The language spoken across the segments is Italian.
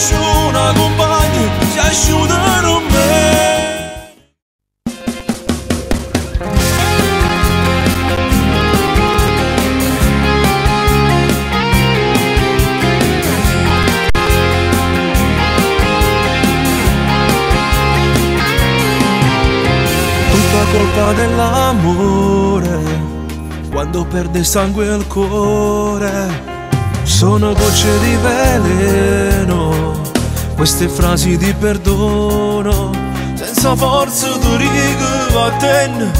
nessuna compagna si asciutano me. Tutta colpa dell'amore, quando perde sangue al cuore. Sono gocce di veleno, queste frasi di perdono, senza forza tu righe va a ten,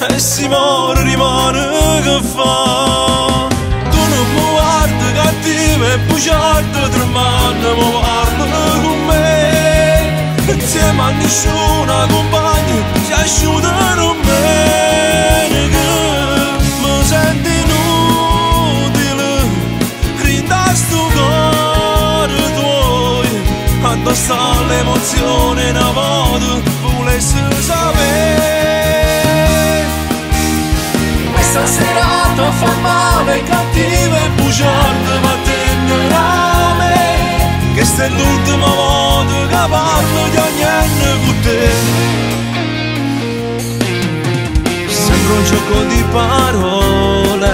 e si muore rimane che fa. Tu non mi guardi cattiva e bugiarda, tre mani mi parla con me, insieme a nessuna compagna si asciutano bene, che mi senti sto cuore tuoi, quando sta l'emozione una volta volessi sapere. Questa serata fa male, cattiva e bugiarda, ma tenderà me, che sta è l'ultima volta che parlo di niente con te. Sembra un gioco di parole,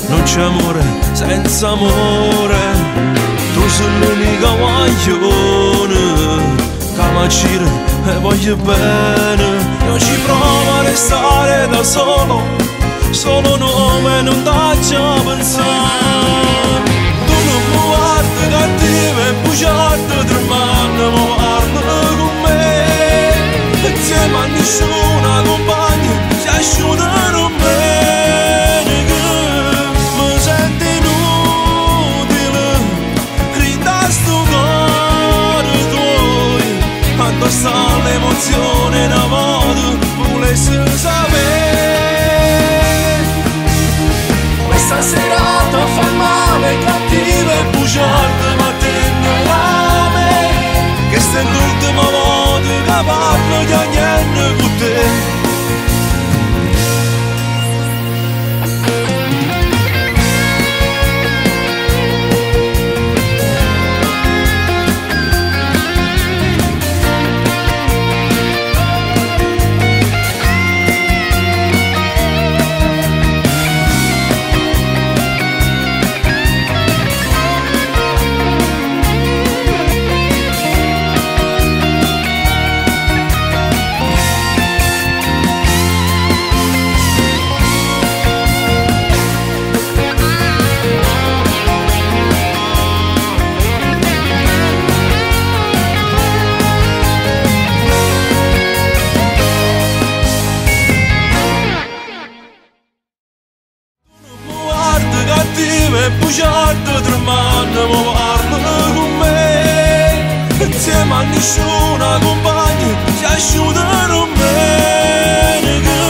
non c'è amore senza amore. Tu sei l'unica guaglione che mi gira e voglio bene. Io ci provo a restare da solo, solo nome non dacci a pensare. Tu non mi guardi cattiva e bugiarda, tre mani mi parla con me, insieme a nessuna compagna si asciutano bene, che mi senti inutile, rinda sto cuore tuoi, quando sta l'emozione una volta volessi sapere. Questa serata fa male, cattiva e bugiarda, ma tenderà me, che sta è l'ultima volta che parlo di niente con te. E bugiarda, tre mani mi parla con me, insieme a nessuna compagna si asciutano bene, che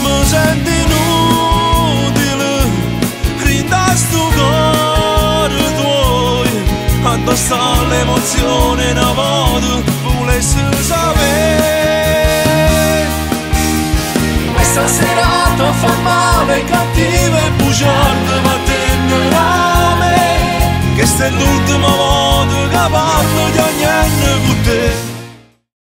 mi senti inutile, rinda sto cuore tuoi, quando sta l'emozione una volta volessi sapere. Questa serata fa male, cattiva e bugiarda, ma tenderà me, che sta è l'ultima volta che parlo di niente con te.